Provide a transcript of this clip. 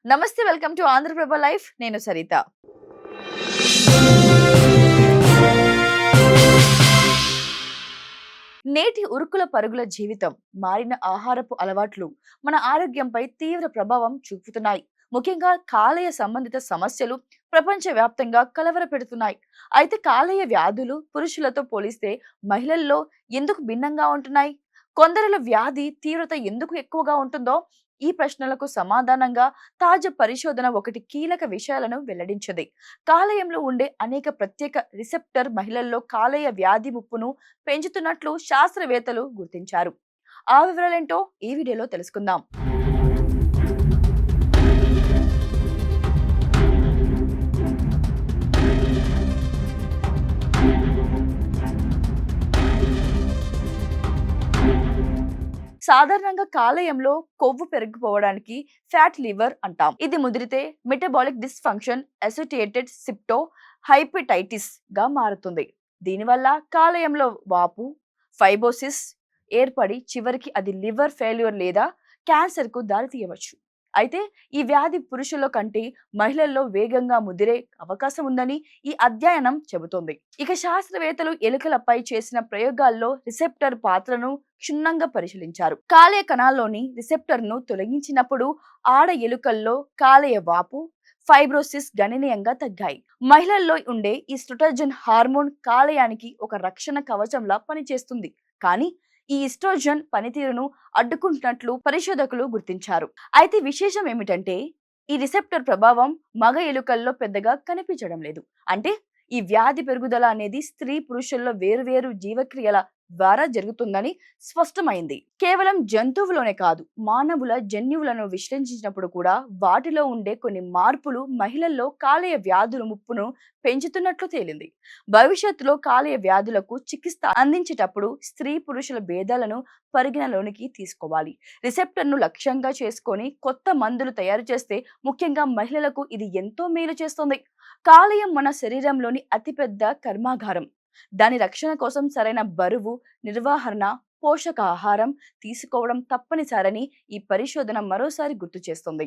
నమస్తే, welcome to Andhraprabha life. నేను సరిత. నేటి ఉరుకుల పరుగుల జీవితం, మారిన ఆహారపు అలవాట్లు మన ఆరోగ్యంపై తీవ్ర ప్రభావం చూపుతున్నాయి. ముఖ్యంగా కాలేయ సంబంధిత సమస్యలు ప్రపంచవ్యాప్తంగా కలవరపెడుతున్నాయి. అయితే కాలేయ వ్యాధులు పురుషులతో పోలిస్తే మహిళల్లో ఎందుకు భిన్నంగా ఉంటున్నాయి? కొందరిలో వ్యాధి తీవ్రత ఎందుకు ఎక్కువగా ఉంటుందో, ఈ ప్రశ్నలకు సమాధానంగా తాజా పరిశోధన ఒకటి కీలక విషయాలను వెల్లడించింది. కాలేయంలో ఉండే అనేక ప్రత్యేక రిసెప్టర్ మహిళల్లో కాలేయ వ్యాధి ముప్పును పెంచుతున్నట్లు శాస్త్రవేత్తలు గుర్తించారు. ఆ వివరాలేంటో ఈ వీడియోలో తెలుసుకుందాం. సాధారణంగా కాలేయంలో కొవ్వు పెరిగిపోవడానికి ఫ్యాట్ లివర్ అంటాం. ఇది ముదిరితే మెటబాలిక్ డిస్ఫంక్షన్ అసోసియేటెడ్ సిప్టో హైపటైటిస్ గా మారుతుంది. దీనివల్ల కాలేయంలో వాపు, ఫైబోసిస్ ఏర్పడి చివరికి అది లివర్ ఫెయిల్యూర్ లేదా క్యాన్సర్ కు దారితీయవచ్చు. అయితే ఈ వ్యాధి పురుషుల కంటే మహిళల్లో వేగంగా ముదిరే అవకాశం ఉందని ఈ అధ్యయనం చెబుతోంది. ఇక శాస్త్రవేత్తలు ఎలుకలపై చేసిన ప్రయోగాల్లో రిసెప్టర్ పాత్రను క్షుణ్ణంగా పరిశీలించారు. కాలేయ కణాల్లోని రిసెప్టర్ ను తొలగించినప్పుడు ఆడ ఎలుకల్లో కాలేయ వాపు, ఫైబ్రోసిస్ గణనీయంగా తగ్గాయి. మహిళల్లో ఉండే ఈ స్ట్రోటజన్ హార్మోన్ కాలేయానికి ఒక రక్షణ కవచంలా పనిచేస్తుంది. కానీ ఈ ఈస్ట్రోజన్ పనితీరును అడ్డుకుంటున్నట్లు పరిశోధకులు గుర్తించారు. అయితే విశేషం ఏమిటంటే, ఈ రిసెప్టర్ ప్రభావం మగ ఎలుకల్లో పెద్దగా కనిపించడం లేదు. అంటే ఈ వ్యాధి పెరుగుదల అనేది స్త్రీ పురుషుల్లో వేరువేరు జీవక్రియల ద్వారా జరుగుతుందని స్పష్టమైంది. కేవలం జంతువులోనే కాదు, మానవుల జన్యువులను విశ్లేషించినప్పుడు కూడా వాటిలో ఉండే కొన్ని మార్పులు మహిళల్లో కాలేయ వ్యాధుల ముప్పును పెంచుతున్నట్లు తేలింది. భవిష్యత్తులో కాలేయ వ్యాధులకు చికిత్స అందించేటప్పుడు స్త్రీ పురుషుల భేదాలను పరిగణలోనికి తీసుకోవాలి. రిసెప్టర్ను లక్ష్యంగా చేసుకొని కొత్త మందులు తయారు చేస్తే ముఖ్యంగా మహిళలకు ఇది ఎంతో మేలు చేస్తుంది. కాలేయం మన శరీరంలోని అతిపెద్ద కర్మాగారం. దాని రక్షణ కోసం సరైన బరువు, నిర్వహణ, పోషకాహారం తీసుకోవడం తప్పనిసరని ఈ పరిశోధన మరోసారి గుర్తు చేస్తుంది.